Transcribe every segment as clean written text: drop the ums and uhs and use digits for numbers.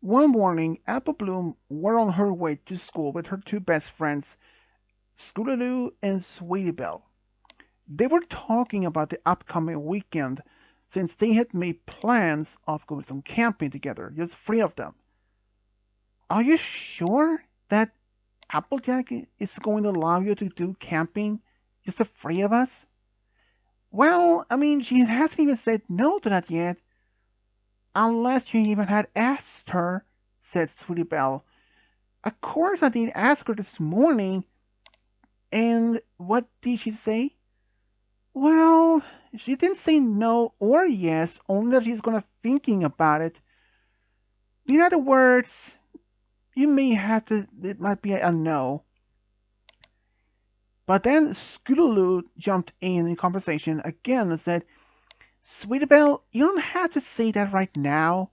One morning, Apple Bloom were on her way to school with her two best friends, Scootaloo and Sweetie Belle. They were talking about the upcoming weekend since they had made plans of going some camping together, just three of them. Are you sure that Applejack is going to allow you to do camping, just the three of us? Well, I mean, she hasn't even said no to that yet. Unless you even had asked her, said Sweetie Belle. Of course I did ask her this morning. And what did she say? Well, she didn't say no or yes, only that she's gonna thinking about it. In other words, you may have to, it might be a no. But then Scootaloo jumped in the conversation again and said, Sweetie Belle, you don't have to say that right now.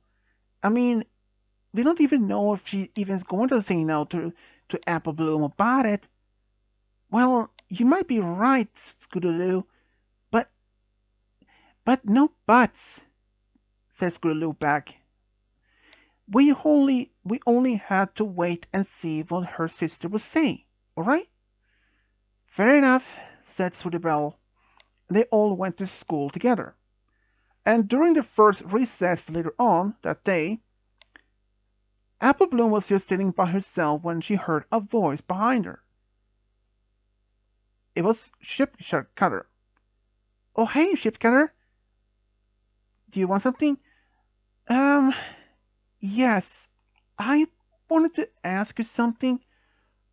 I mean, we don't even know if she even is going to say no to Apple Bloom about it. Well, you might be right, Scootaloo, but no buts, said Scootaloo back. We only had to wait and see what her sister would say, all right? Fair enough, said Sweetie Belle. They all went to school together. And during the first recess later on that day, Apple Bloom was just sitting by herself when she heard a voice behind her. It was Ship Cutter. Oh, hey, Ship Cutter. Do you want something? Um, yes. I wanted to ask you something.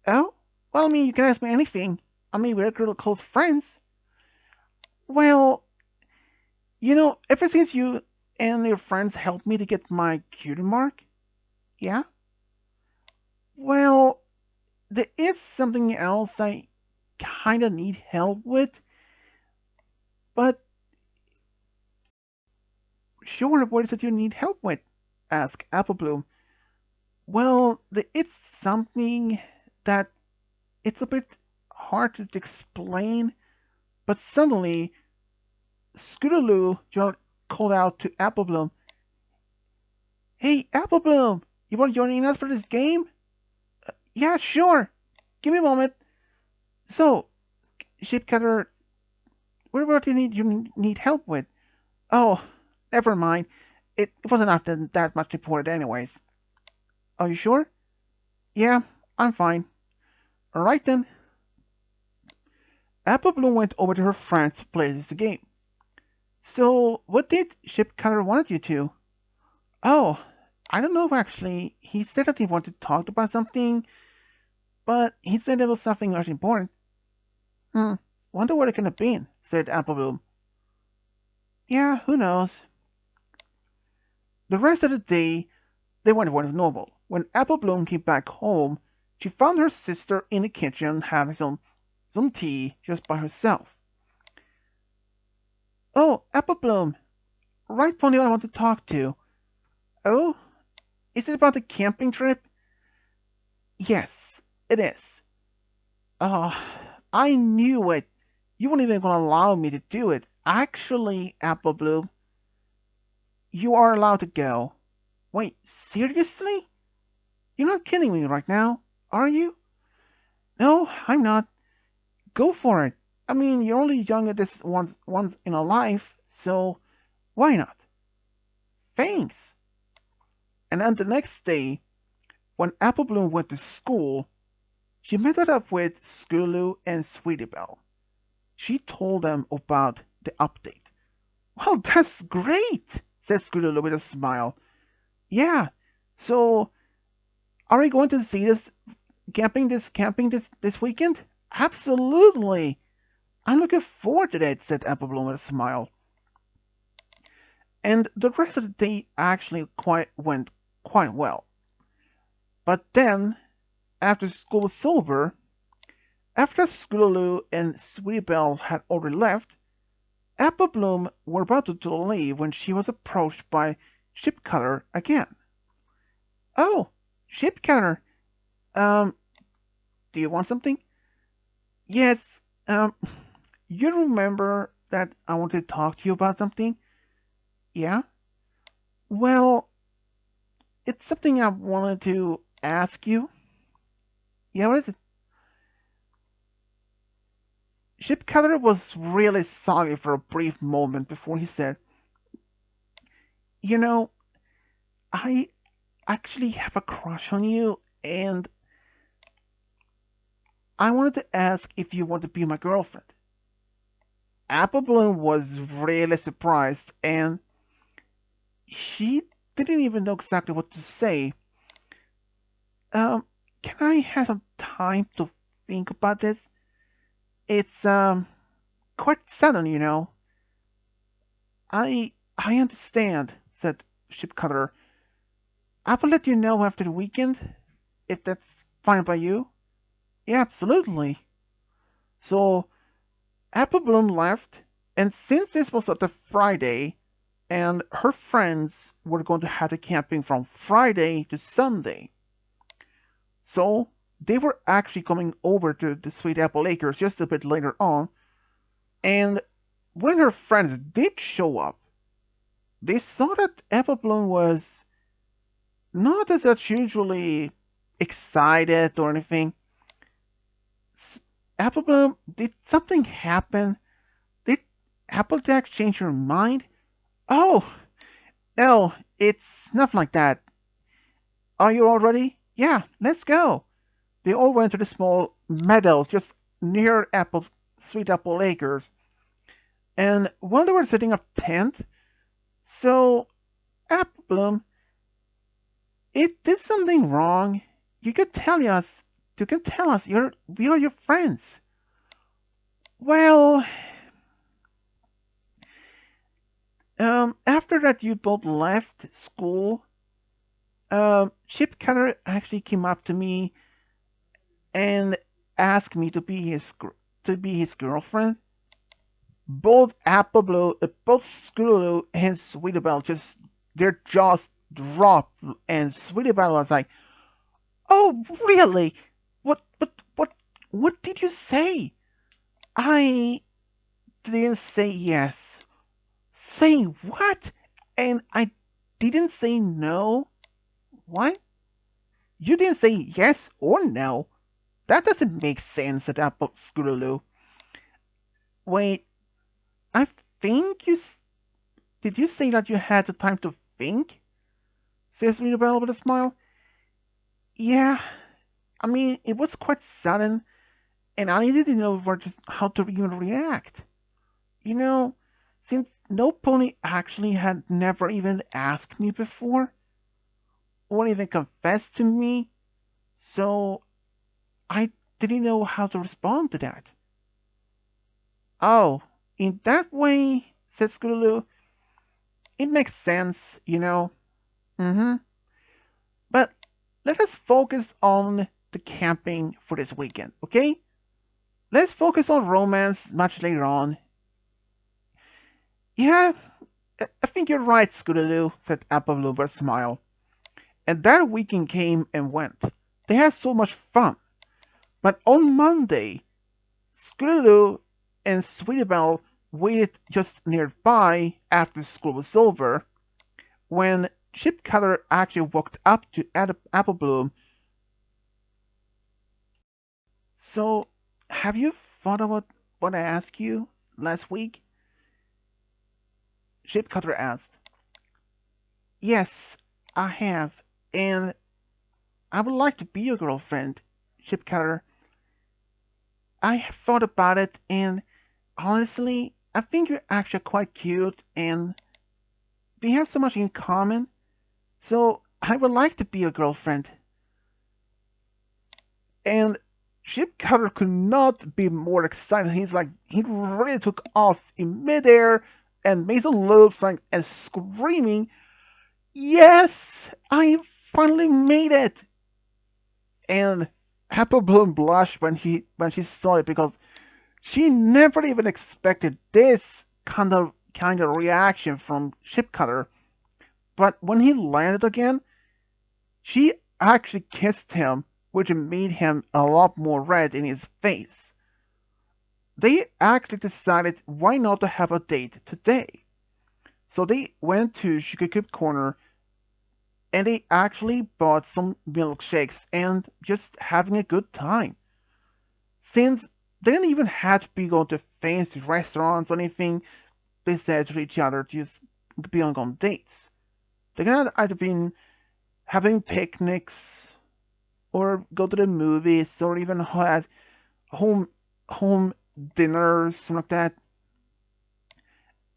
Oh? Well, I mean, you can ask me anything. I mean, we're really close friends. Well, ever since you and your friends helped me to get my cutie mark, yeah? Well, there is something else I kinda need help with, but sure, what is it you need help with? Asked Applebloom. Well, it's something that it's a bit hard to explain, but suddenly Scootaloo called out to Applebloom, Hey, Applebloom, you want to join us for this game? Yeah, sure. Give me a moment. So, Shipcutter, what do you need help with? Oh, never mind. It wasn't that much important anyways. Are you sure? Yeah, I'm fine. Alright then. Applebloom went over to her friends to play this game. So, what did Shipcutter want you to? Oh, I don't know actually. He said that he wanted to talk about something, but he said it was something very important. Hmm, wonder what it could have been, said Applebloom. Yeah, who knows? The rest of the day, they went normal. When Applebloom came back home, she found her sister in the kitchen having some tea just by herself. Oh, Applebloom, right from the I want to talk to. Oh, is it about the camping trip? Yes, it is. Oh, I knew it. You weren't even going to allow me to do it. Actually, Applebloom, you are allowed to go. Wait, seriously? You're not kidding me right now, are you? No, I'm not. Go for it. I mean, you're only young at this once in a life, so why not? Thanks. And then the next day, when Applebloom went to school, she met up with Scootaloo and Sweetie Belle. She told them about the update. Well, that's great, said Scootaloo with a smile. Yeah, so are we going to see this camping this weekend? Absolutely. I'm looking forward to that, said Applebloom with a smile. And the rest of the day actually went quite well. But then, after school was over, after Scootaloo and Sweetie Belle had already left, Applebloom were about to leave when she was approached by Shipcutter again. Oh, Shipcutter, um, do you want something? Yes, you remember that I wanted to talk to you about something? Yeah? Well, it's something I wanted to ask you. Yeah, what is it? Chip Cutter was really silent for a brief moment before he said, You know, I actually have a crush on you, and I wanted to ask if you want to be my girlfriend. Apple Bloom was really surprised, and she didn't even know exactly what to say. Um, can I have some time to think about this? It's quite sudden, you know. I understand, said Shipcutter. I will let you know after the weekend, if that's fine by you. Yeah, absolutely. So Apple Bloom left, and since this was at the Friday, and her friends were going to have the camping from Friday to Sunday, so they were actually coming over to the Sweet Apple Acres just a bit later on, and when her friends did show up, they saw that Apple Bloom was not as usually excited or anything. Apple Bloom, did something happen? Did Applejack change her mind? Oh, no, it's nothing like that. Are you all ready? Yeah, let's go. They all went to the small meadows just near Sweet Apple Acres. And while they were setting up tent, so Apple Bloom, it did something wrong. You could tell us. You can tell us. We are your friends. Well, after that you both left school, Chip Cutter actually came up to me and asked me to be his girlfriend. Both Scootaloo and Sweetabelle just their jaws dropped, and Sweetabelle was like, "Oh, really? What did you say?" I didn't say yes. Say what? And I didn't say no. What? You didn't say yes or no. That doesn't make sense, said Apple Scootaloo. Wait, I think did you say that you had the time to think? Says Mirabelle with a smile. Yeah, I mean, it was quite sudden, and I didn't know how to even react. You know, since no pony actually had never even asked me before, or even confessed to me, so I didn't know how to respond to that. Oh, in that way, said Scootaloo, it makes sense, you know. Mm-hmm. But let us focus on the camping for this weekend, okay? Let's focus on romance much later on. Yeah, I think you're right, Scootaloo, said Apple with a smile. And that weekend came and went. They had so much fun. But on Monday, Scootaloo and Sweetabelle waited just nearby after school was over when Chip Cutter actually walked up to Apple Bloom. So, have you thought about what I asked you last week? Chip Cutter asked. Yes, I have, and I would like to be your girlfriend, Chip Cutter. I have thought about it, and honestly, I think you're actually quite cute, and we have so much in common. So I would like to be your girlfriend. And Chip Cutter could not be more excited. He really took off in midair and made some loops and screaming, "Yes, I finally made it!" And Apple Bloom blushed when she saw it because she never even expected this kind of reaction from Chip Cutter. But when he landed again, she actually kissed him, which made him a lot more red in his face. They actually decided why not to have a date today. So they went to Sugar Corner and they actually bought some milkshakes and just having a good time. Since they didn't even have to be going to fancy restaurants or anything, they said to each other to just be on dates. They could have either been having picnics or go to the movies or even had home home dinners, something like that.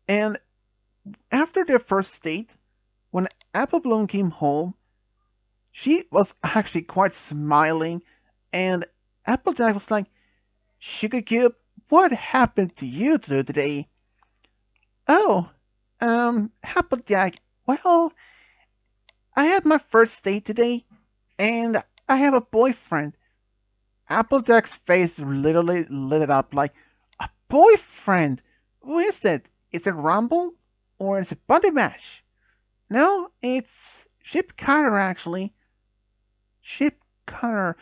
And after their first date, when Apple Bloom came home, she was actually quite smiling, and Applejack was like, "Sugar Cube, what happened to you today?" "Oh, Applejack, well, I had my first date today, and I have a boyfriend." Applejack's face literally lit up like, "A boyfriend? Who is it? Is it Rumble? Or is it Bunny Mash?" "No, it's Chip Carter, actually." "Chip Carter.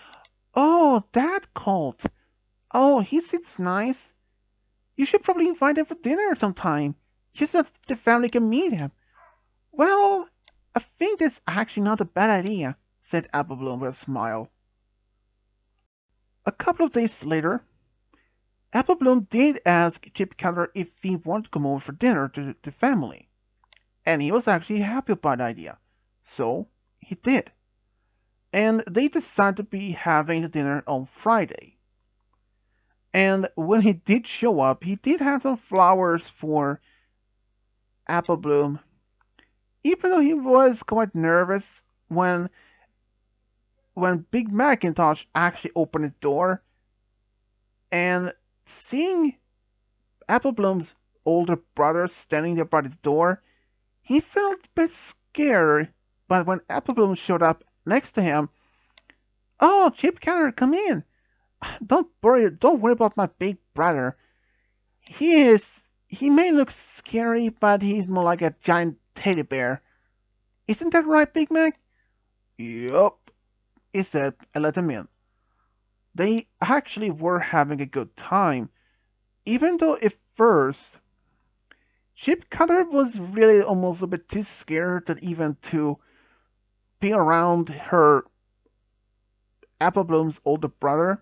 Oh, that cult. Oh, he seems nice. You should probably invite him for dinner sometime, just so the family can meet him." "Well, I think that's actually not a bad idea," said Apple Bloom with a smile. A couple of days later, Apple Bloom did ask Chip Carter if he wanted to come over for dinner to the family, and he was actually happy about the idea. So he did. And they decided to be having the dinner on Friday. And when he did show up, he did have some flowers for Apple Bloom, even though he was quite nervous when Big Macintosh actually opened the door and seeing Apple Bloom's older brother standing there by the door, he felt a bit scared. But when Apple Bloom showed up next to him, "Oh, Chip Carter, come in. Don't worry about my big brother. He may look scary, but he's more like a giant teddy bear. Isn't that right, Big Mac?" "Yup," he said, and let him in. They actually were having a good time, even though at first Chip Carter was really almost a bit too scared to even to be around her Apple Bloom's older brother.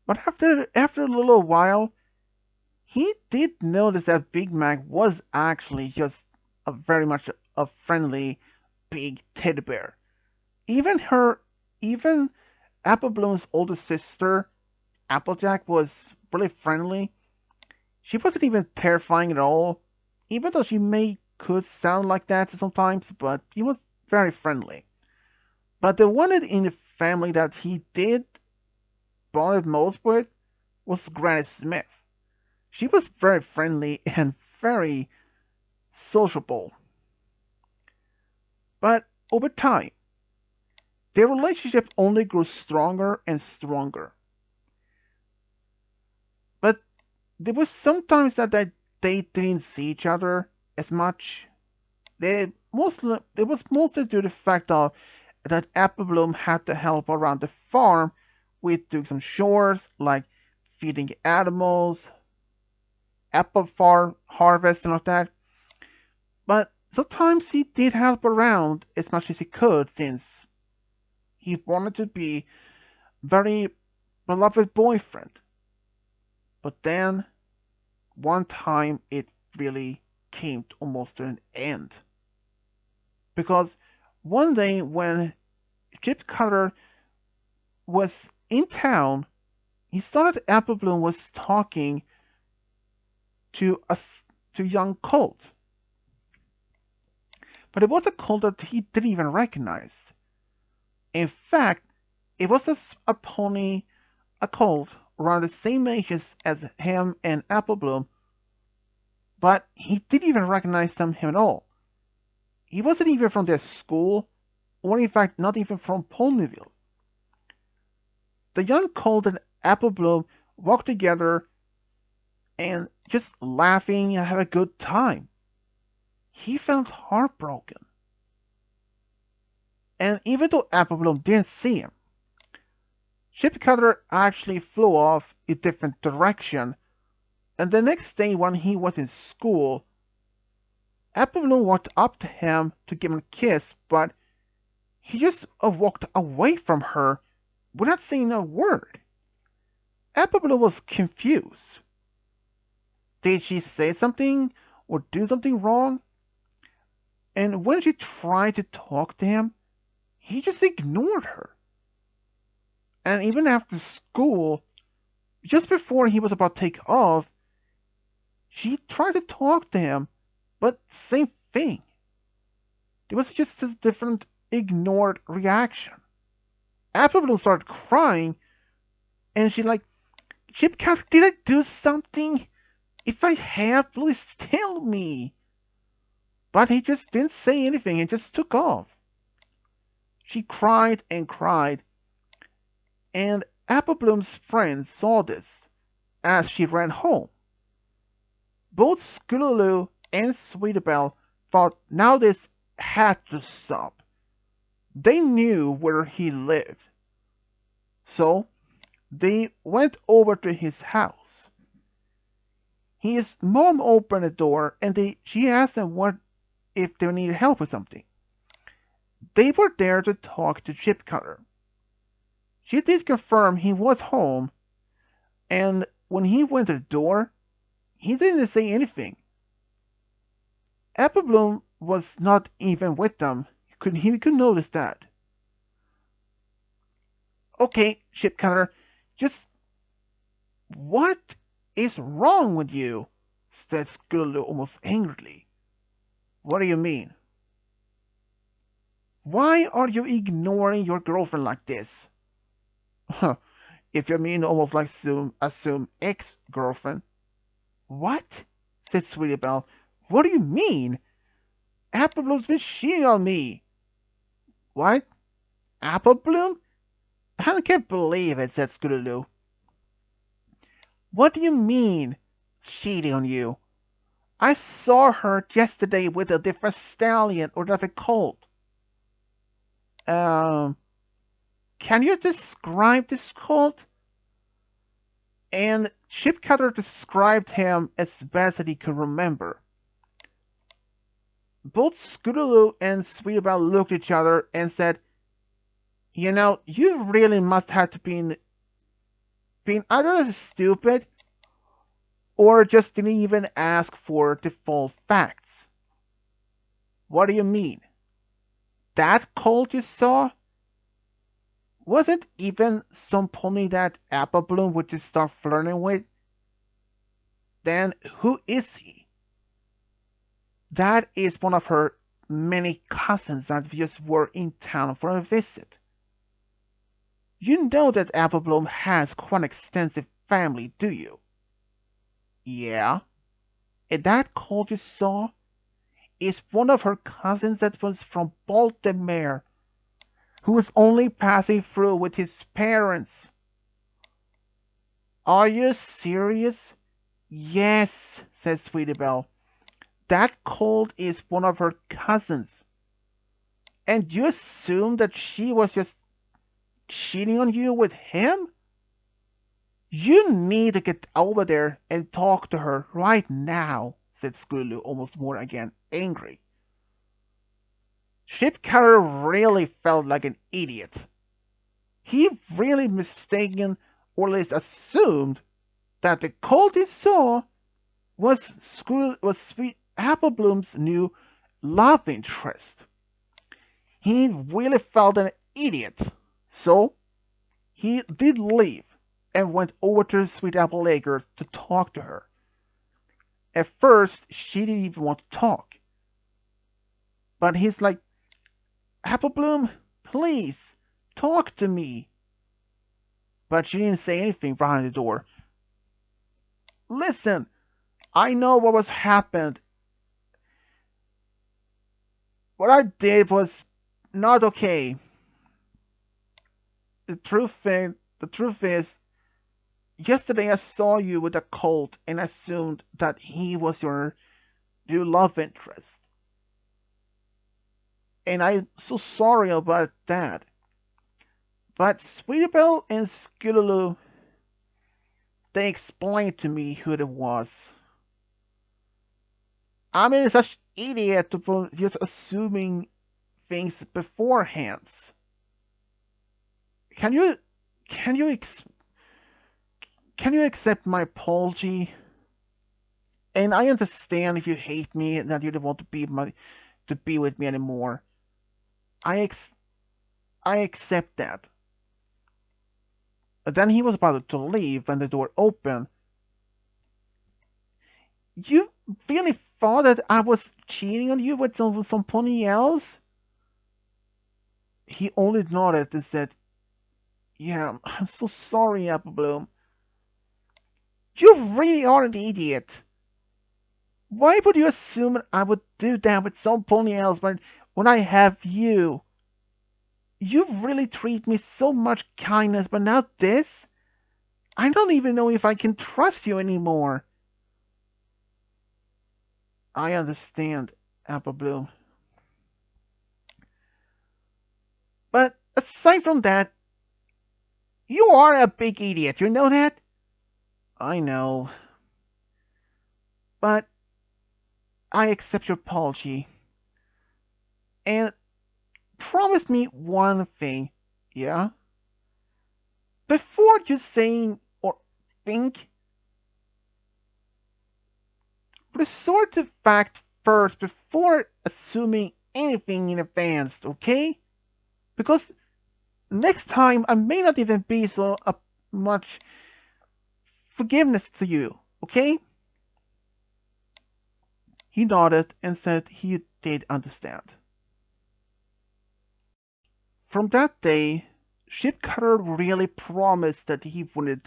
But after a little while, he did notice that Big Mac was actually just a very much a friendly big teddy bear. Even Apple Bloom's older sister, Applejack, was really friendly. She wasn't even terrifying at all, even though she could sound like that sometimes, but he was very friendly. But the one in the family that he did bonded most with was Granny Smith. She was very friendly and very sociable. But over time, their relationship only grew stronger and stronger. But there was sometimes that they didn't see each other as much. It was mostly due to the fact of that Apple Bloom had to help around the farm with doing some chores like feeding animals, apple farm harvest and all that. But sometimes he did help around as much as he could since he wanted to be very beloved boyfriend. But then one time it really came to almost to an end. Because one day when Chip Cutter was in town, he saw that Apple Bloom was talking to to young Colt. But it was a Colt that he didn't even recognize. In fact, it was a pony, a Colt around the same age as him and Apple Bloom, but he didn't even recognize him at all. He wasn't even from their school, or in fact, not even from Ponyville. The young Colt and Apple Bloom walked together and just laughing and had a good time. He felt heartbroken. And even though Apple Bloom didn't see him, Chip Cutter actually flew off a different direction. And the next day when he was in school, Apple Bloom walked up to him to give him a kiss, but he just walked away from her without saying a word. Apple Bloom was confused. Did she say something or do something wrong? And when she tried to talk to him, he just ignored her. And even after school, just before he was about to take off, she tried to talk to him, but same thing. There was just a different ignored reaction. Apple Bloom started crying, and she like, Chip Cat, did I do something? If I have, please tell me. But he just didn't say anything and just took off. She cried and cried, and Apple Bloom's friends saw this as she ran home. Both Scootaloo and Sweetabelle thought now this had to stop. They knew where he lived. So they went over to his house. His mom opened the door and she asked them if they needed help with something. They were there to talk to Chip Cutter. She did confirm he was home, and when he went to the door, he didn't say anything. Apple Bloom was not even with them. He could notice that. Okay, Chip Cutter, just what is wrong with you? Said Scootaloo almost angrily. What do you mean? Why are you ignoring your girlfriend like this? If you mean almost like assume ex-girlfriend. What? Said Sweetabelle. What do you mean? Apple Bloom's been cheating on me. What? Apple Bloom? I can't believe it, said Scootaloo. What do you mean, cheating on you? I saw her yesterday with a different stallion or different colt. Can you describe this colt? And Chip Cutter described him as best as he could remember. Both Scootaloo and Sweetabelle looked at each other and said, you know, you really must have to been either stupid or just didn't even ask for the full facts. What do you mean? That colt you saw wasn't even some pony that Apple Bloom would just start flirting with? Then who is he? That is one of her many cousins that just were in town for a visit. You know that Apple Bloom has quite an extensive family, do you? Yeah. And that colt you saw is one of her cousins that was from Baltimore, who was only passing through with his parents. Are you serious? Yes, said Sweetabelle. That colt is one of her cousins. And you assume that she was just cheating on you with him? You need to get over there and talk to her right now, said Scootaloo, almost more again angry. Chip Cutter really felt like an idiot. He really mistaken, or at least assumed, that the colt he saw was Sweet Apple Bloom's new love interest. He really felt an idiot, so he did leave and went over to Sweet Apple Acres to talk to her. At first, she didn't even want to talk. But he's like, Apple Bloom, please, talk to me. But she didn't say anything behind the door. Listen, I know what was happened. What I did was not okay. The truth is, yesterday I saw you with a colt and assumed that he was your new love interest. And I'm so sorry about that. But Sweetabelle and Scootaloo, they explained to me who it was. I mean, such idiot for just assuming things beforehand. Can you, can you, can you accept my apology? And I understand if you hate me and that you don't want to be with me anymore. I ex, I accept that. But then he was about to leave when the door opened. You really thought that I was cheating on you with somebody else? He only nodded and said, "Yeah, I'm so sorry, Apple Bloom. You really are an idiot. Why would you assume I would do that with somebody else when I have you? You really treat me so much kindness, but now this? I don't even know if I can trust you anymore." I understand, Apple Bloom. But aside from that, you are a big idiot, you know that? I know. But I accept your apology. And promise me one thing, yeah? Before you saying or think, resort to fact first before assuming anything in advance, okay? Because next time I may not even be so much forgiveness to you, okay? He nodded and said he did understand. From that day, Shipcutter really promised that he wouldn't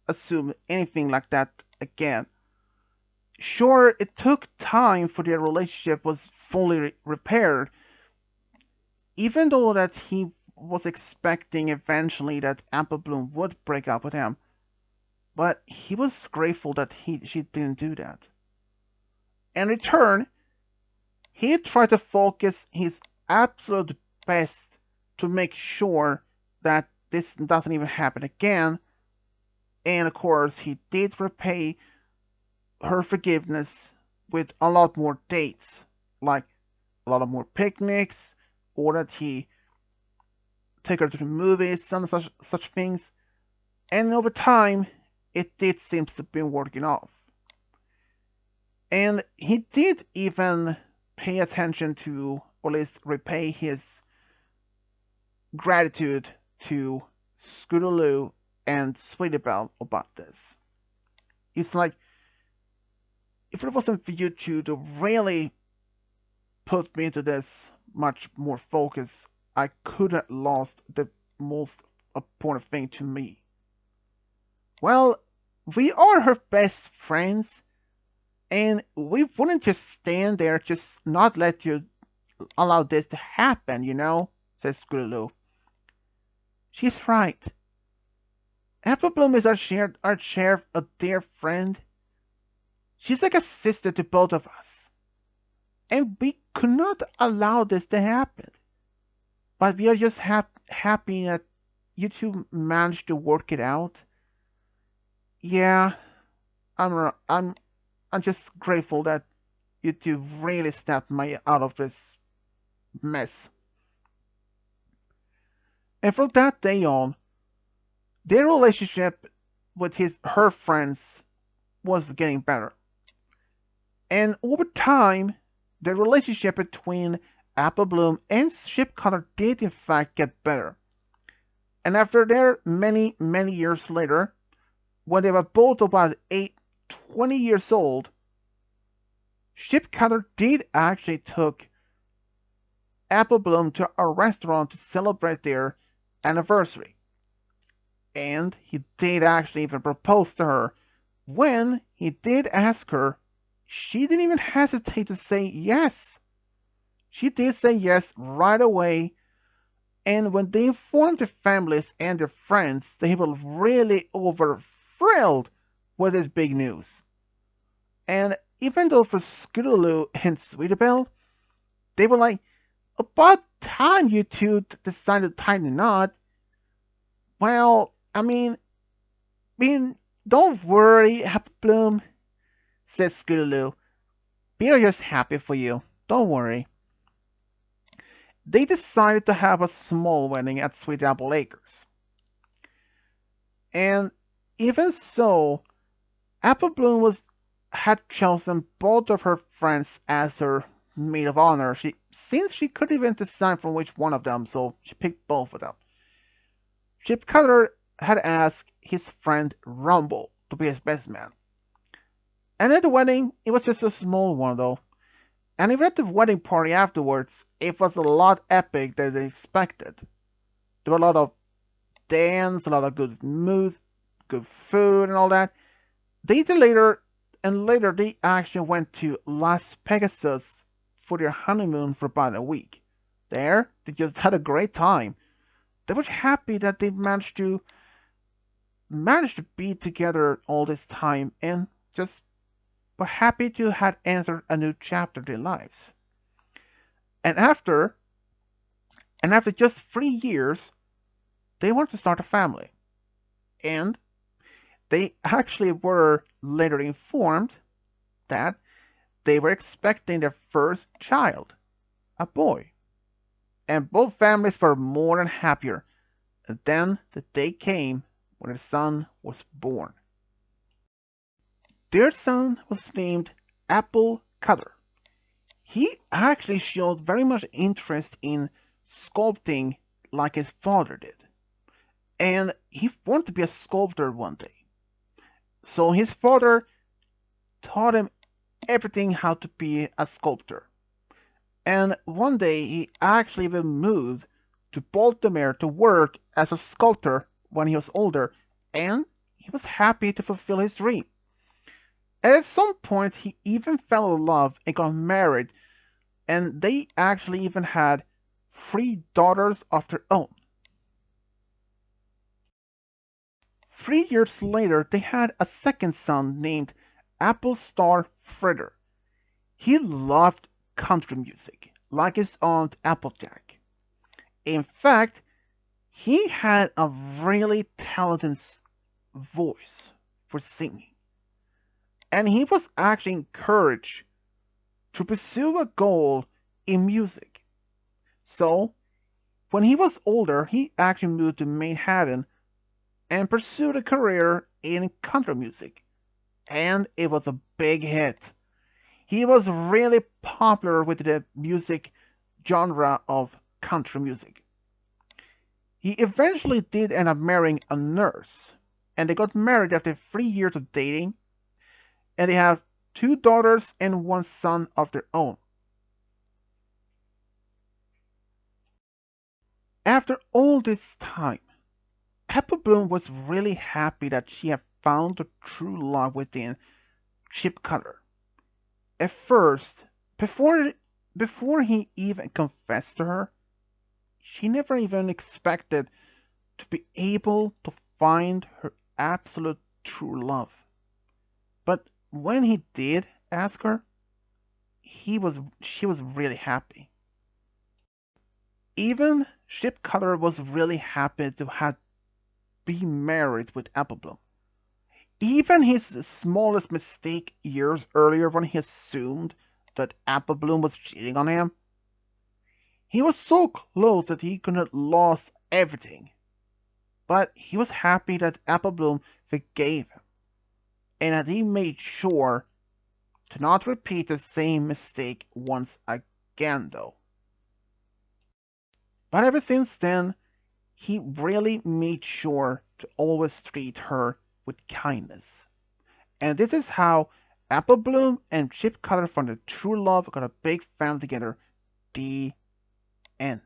assume anything like that again. Sure, it took time for their relationship was fully repaired, even though that he was expecting eventually that Apple Bloom would break up with him. But he was grateful that she didn't do that. In return, he tried to focus his absolute best to make sure that this doesn't even happen again. And of course, he did repay her forgiveness with a lot more dates, like a lot of more picnics, or that he take her to the movies and such things. And over time, it did seem to be working off. And he did even pay attention to, or at least repay his gratitude to Scootaloo and Sweetie Belle about this. It's like, if it wasn't for you two to really put me into this much more focus, I could have lost the most important thing to me. Well, we are her best friends, and we wouldn't just stand there, just not let you allow this to happen, you know, says Scootaloo. She's right. Apple Bloom is a dear friend. She's like a sister to both of us. And we could not allow this to happen. But we are just happy that you two managed to work it out. Yeah, I'm just grateful that you two really snapped me out of this mess. And from that day on, their relationship with her friends was getting better. And over time, the relationship between Apple Bloom and Shipcutter did in fact get better. And after their many years later, when they were both about 20 years old, Shipcutter did actually took Apple Bloom to a restaurant to celebrate their anniversary. And he did actually even propose to her. When he did ask her, she didn't even hesitate to say yes. She did say yes right away, and when they informed their families and their friends, they were really over thrilled with this big news. And even though for Scootaloo and Sweetabelle, they were like, about time you two decided to tie the knot. Well, I mean, don't worry, Happy Bloom, says Scootaloo. Peter's just happy for you. Don't worry. They decided to have a small wedding at Sweet Apple Acres. And even so, Apple Bloom had chosen both of her friends as her maid of honor. Since she couldn't even decide from which one of them, so she picked both of them. Chip Cutter had asked his friend Rumble to be his best man. And at the wedding, it was just a small one though. And even at the wedding party afterwards, it was a lot epic than they expected. There were a lot of dance, a lot of good mood, good food, and all that. Later they actually went to Las Pegasus for their honeymoon for about a week. There, they just had a great time. They were happy that they managed to be together all this time and just were happy to have entered a new chapter in their lives. And after just 3 years, they wanted to start a family. And they actually were later informed that they were expecting their first child, a boy. And both families were more than happier. And then the day came when their son was born. Their son was named Apple Cutter. He actually showed very much interest in sculpting like his father did. And he wanted to be a sculptor one day. So his father taught him everything how to be a sculptor. And one day he actually even moved to Baltimore to work as a sculptor when he was older, and he was happy to fulfill his dream. And at some point he even fell in love and got married, and they actually even had 3 daughters of their own. 3 years later, they had a second son named Apple Star Fritter. He loved country music, like his aunt Applejack. In fact, he had a really talented voice for singing. And he was actually encouraged to pursue a goal in music. So, when he was older, he actually moved to Manhattan and pursued a career in country music. And it was a big hit. He was really popular with the music genre of country music. He eventually did end up marrying a nurse, and they got married after 3 years of dating, and they have 2 daughters and 1 son of their own. After all this time, Apple Bloom was really happy that she had found the true love within Chip Cutter. At first, before he even confessed to her, she never even expected to be able to find her absolute true love. But when he did ask her, she was really happy. Even Chip Cutter was really happy to have be married with Apple Bloom. Even his smallest mistake years earlier when he assumed that Apple Bloom was cheating on him, he was so close that he could have lost everything. But he was happy that Apple Bloom forgave him, and that he made sure to not repeat the same mistake once again though. But ever since then, he really made sure to always treat her with kindness. And this is how Apple Bloom and Chip Cutter found their true love, got a big family together. The end.